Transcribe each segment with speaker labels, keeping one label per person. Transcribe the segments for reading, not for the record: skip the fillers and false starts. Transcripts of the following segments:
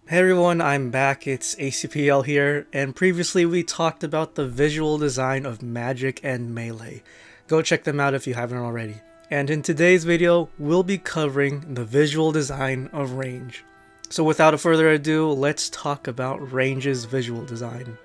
Speaker 1: Hey everyone, I'm back. It's ACPL here, and previously we talked about the visual design of Magic and Melee. Go check them out if you haven't already. And in today's video, we'll be covering the visual design of Range. So without further ado, let's talk about Range's visual design.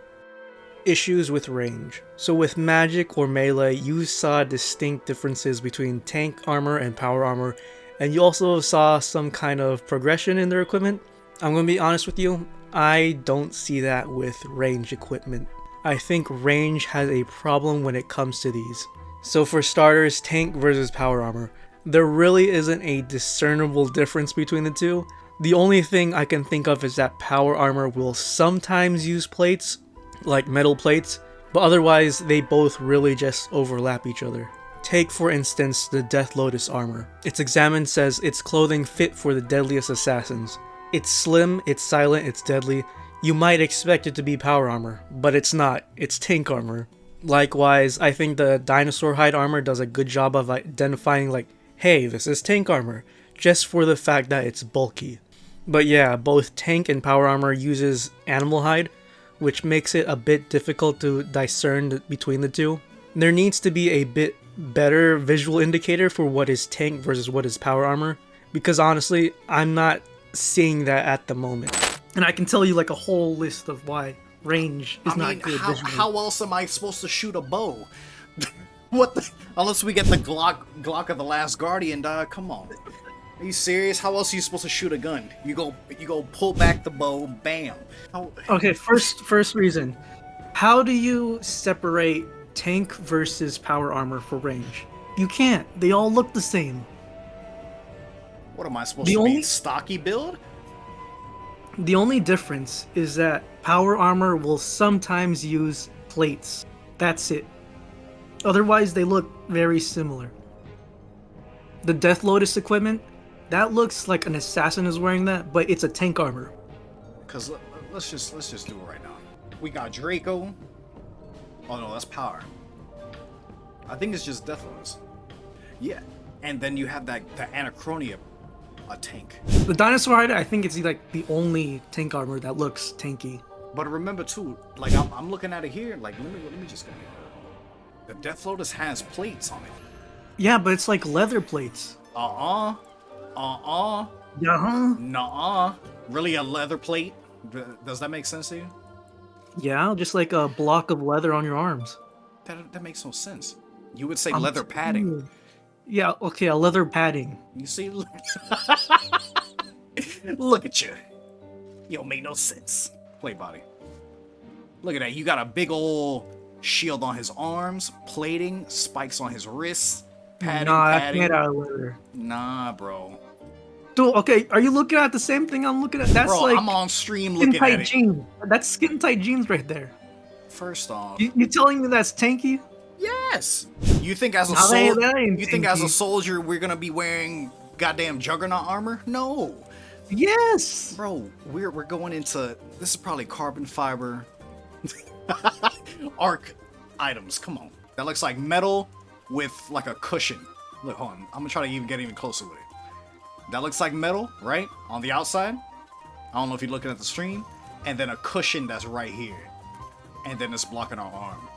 Speaker 1: Issues with Range. So with Magic or Melee, you saw distinct differences between tank armor and power armor, and you also saw some kind of progression in their equipment. I'm gonna be honest with you, I don't see that with Range equipment. I think Range has a problem when it comes to these. So for starters, tank versus power armor. There really isn't a discernible difference between the two. The only thing I can think of is that power armor will sometimes use plates, like metal plates, but otherwise they both really just overlap each other. Take for instance the Death Lotus armor. Its examine says its clothing fit for the deadliest assassins. It's slim, it's silent, it's deadly. You might expect it to be power armor, but it's not. It's tank armor. Likewise, I think the dinosaur hide armor does a good job of identifying like, hey, this is tank armor, just for the fact that it's bulky. But yeah, both tank and power armor uses animal hide, which makes it a bit difficult to discern between the two. There needs to be a bit better visual indicator for what is tank versus what is power armor, because honestly, I'm not seeing that at the moment. And I can tell you like a whole list of why Range is not good visually.
Speaker 2: How else am I supposed to shoot a bow? What the? Unless we get the Glock of the Last Guardian, come on. Are you serious? How else are you supposed to shoot a gun? You go pull back the bow, bam.
Speaker 1: Okay, first reason. How do you separate tank versus power armor for Range? You can't. They all look the same.
Speaker 2: What am I supposed to be? Stocky build?
Speaker 1: The only difference is that power armor will sometimes use plates. That's it. Otherwise, they look very similar. The Death Lotus equipment, that looks like an assassin is wearing that, but it's a tank armor.
Speaker 2: Cause let's just do it right now. We got Draco. Oh no, that's power. I think it's just Death Lotus. Yeah, and then you have the Anachronia. A tank.
Speaker 1: The dinosaur hide, I think it's like the only tank armor that looks tanky.
Speaker 2: But remember too, like I'm looking at it here. Like let me just go here. The Death Lotus has plates on it.
Speaker 1: Yeah, but it's like leather plates.
Speaker 2: Uh-huh. Nuh-uh. Really, a leather plate? Does that make sense to you?
Speaker 1: Yeah, just like a block of leather on your arms.
Speaker 2: That makes no sense. You would say leather padding.
Speaker 1: Yeah, okay, a leather padding.
Speaker 2: You see? Look at you. You don't make no sense. Play body. Look at that. You got a big old shield on his arms, plating, spikes on his wrists, padding.
Speaker 1: Nah, that's made out of leather.
Speaker 2: Nah, bro.
Speaker 1: Dude, okay, are you looking at the same thing I'm looking at? That's
Speaker 2: bro,
Speaker 1: like
Speaker 2: I'm on stream looking at it.
Speaker 1: Jeans. That's skin tight jeans right there.
Speaker 2: First off,
Speaker 1: you telling me that's tanky?
Speaker 2: Yes. You think as a soldier we're gonna be wearing goddamn juggernaut armor? No.
Speaker 1: Yes.
Speaker 2: Bro, we're going into this is probably carbon fiber arc items. Come on. That looks like metal with like a cushion. Look, hold on. I'm gonna try to get even closer with it. That looks like metal, right? On the outside. I don't know if you're looking at the stream. And then a cushion that's right here. And then it's blocking our arm.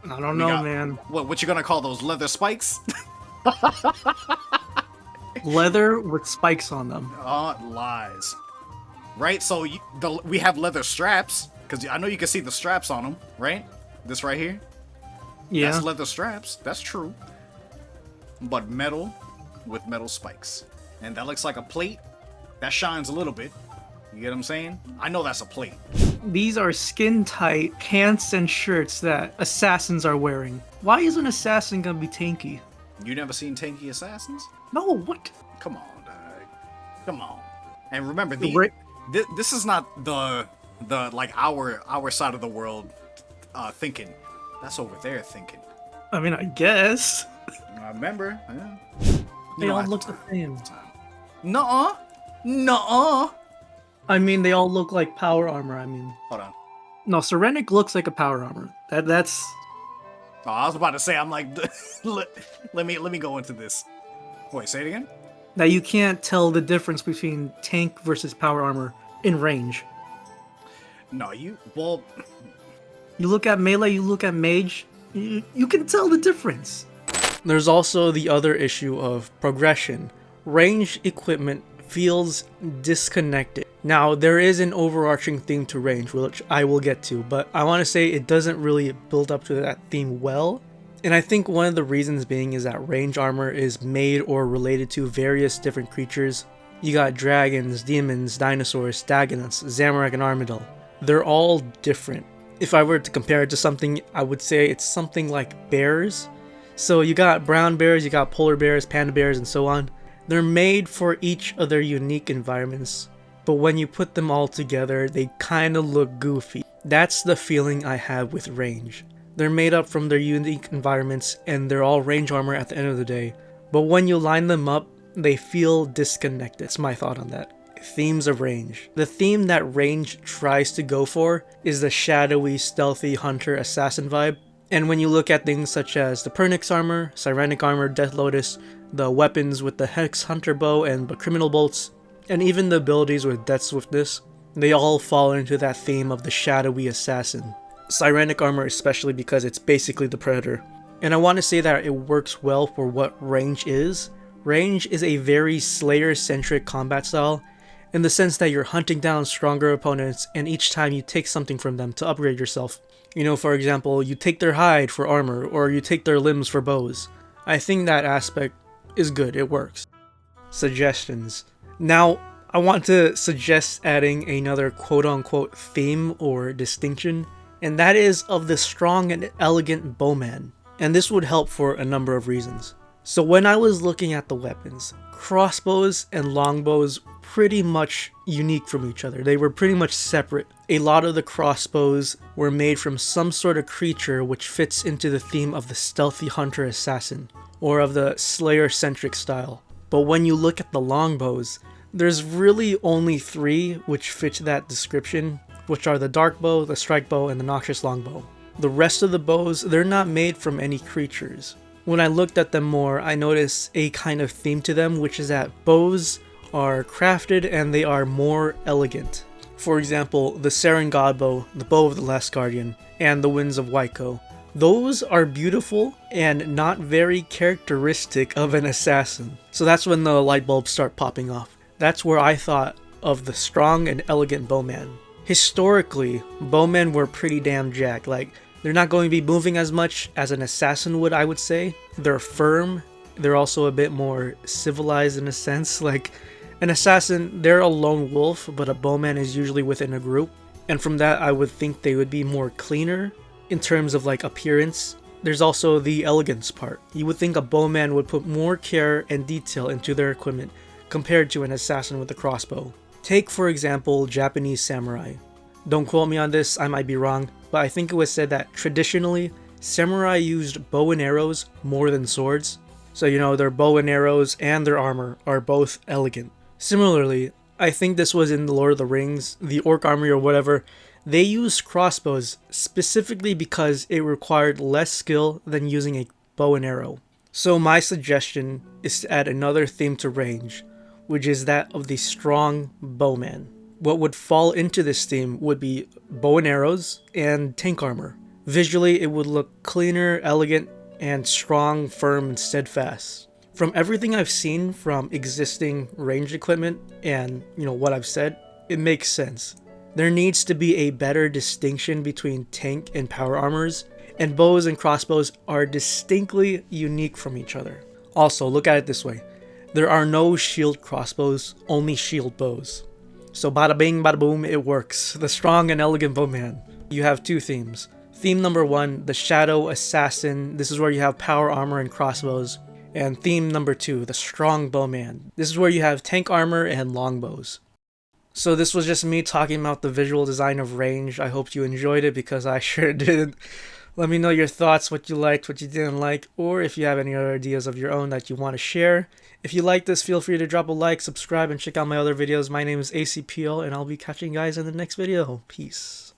Speaker 1: I don't know, man.
Speaker 2: What you gonna call those leather spikes?
Speaker 1: Leather with spikes on them.
Speaker 2: Lies. Right? So we have leather straps because I know you can see the straps on them, right? This right here. Yeah. That's leather straps. That's true. But metal with metal spikes, and that looks like a plate. That shines a little bit. You get what I'm saying? I know that's a plate.
Speaker 1: These are skin-tight pants and shirts that assassins are wearing. Why is an assassin gonna be tanky?
Speaker 2: You never seen tanky assassins?
Speaker 1: No, what?
Speaker 2: Come on, dog. Come on. And remember, this is not the like our side of the world thinking. That's over there thinking.
Speaker 1: I mean, I guess.
Speaker 2: I remember. Yeah.
Speaker 1: They all look the same.
Speaker 2: Nuh-uh.
Speaker 1: I mean, they all look like power armor. I mean,
Speaker 2: hold on.
Speaker 1: No, Serenic looks like a power armor. That's.
Speaker 2: Oh, I was about to say. I'm like, let me go into this. Wait, say it again.
Speaker 1: That you can't tell the difference between tank versus power armor in range.
Speaker 2: No, you
Speaker 1: look at melee, you look at mage, you can tell the difference. There's also the other issue of progression. Range equipment feels disconnected. Now, there is an overarching theme to range, which I will get to, but I want to say it doesn't really build up to that theme well. And I think one of the reasons being is that range armor is made or related to various different creatures. You got dragons, demons, dinosaurs, Dagonets, Zamorak, and Armadillo. They're all different. If I were to compare it to something, I would say it's something like bears. So you got brown bears, you got polar bears, panda bears, and so on. They're made for each of their unique environments, but when you put them all together, they kind of look goofy. That's the feeling I have with range. They're made up from their unique environments, and they're all range armor at the end of the day. But when you line them up, they feel disconnected. That's my thought on that. Themes of range. The theme that range tries to go for is the shadowy, stealthy hunter assassin vibe. And when you look at things such as the Pernix armor, Sirenic armor, Death Lotus, the weapons with the Hex Hunter bow and the Criminal bolts, and even the abilities with Death Swiftness, they all fall into that theme of the shadowy assassin. Sirenic armor especially because it's basically the Predator. And I want to say that it works well for what range is. Range is a very Slayer-centric combat style, in the sense that you're hunting down stronger opponents and each time you take something from them to upgrade yourself. You know, for example, you take their hide for armor, or you take their limbs for bows. I think that aspect is good, it works. Suggestions. Now, I want to suggest adding another quote-unquote theme or distinction, and that is of the strong and elegant bowman. And this would help for a number of reasons. So when I was looking at the weapons, crossbows and longbows pretty much unique from each other. They were pretty much separate. A lot of the crossbows were made from some sort of creature which fits into the theme of the stealthy hunter assassin, or of the Slayer-centric style. But when you look at the longbows, there's really only 3 which fit that description, which are the dark bow, the strike bow, and the noxious longbow. The rest of the bows, they're not made from any creatures. When I looked at them more, I noticed a kind of theme to them, which is that bows are crafted and they are more elegant. For example, the Seren God bow, the bow of the Last Guardian, and the Winds of Waiko. Those are beautiful and not very characteristic of an assassin. So that's when the light bulbs start popping off. That's where I thought of the strong and elegant bowman. Historically, bowmen were pretty damn jacked. Like, they're not going to be moving as much as an assassin would, I would say. They're firm. They're also a bit more civilized in a sense. Like, an assassin, they're a lone wolf, but a bowman is usually within a group. And from that, I would think they would be more cleaner in terms of like appearance. There's also the elegance part. You would think a bowman would put more care and detail into their equipment compared to an assassin with a crossbow. Take, for example, Japanese samurai. Don't quote me on this, I might be wrong, but I think it was said that traditionally, samurai used bow and arrows more than swords. So, you know, their bow and arrows and their armor are both elegant. Similarly, I think this was in the Lord of the Rings, the orc army or whatever, they used crossbows specifically because it required less skill than using a bow and arrow. So my suggestion is to add another theme to range, which is that of the strong bowman. What would fall into this theme would be bow and arrows and tank armor. Visually, it would look cleaner, elegant, and strong, firm, and steadfast. From everything I've seen from existing range equipment and, you know, what I've said, it makes sense. There needs to be a better distinction between tank and power armors, and bows and crossbows are distinctly unique from each other. Also, look at it this way. There are no shield crossbows, only shield bows. So bada bing, bada boom, it works. The strong and elegant bowman. You have 2 themes. Theme number 1, the shadow assassin. This is where you have power armor and crossbows. And theme number 2, the strong bowman. This is where you have tank armor and longbows. So this was just me talking about the visual design of range. I hope you enjoyed it because I sure did. Let me know your thoughts, what you liked, what you didn't like, or if you have any other ideas of your own that you want to share. If you like this, feel free to drop a like, subscribe, and check out my other videos. My name is ACPL, and I'll be catching you guys in the next video. Peace.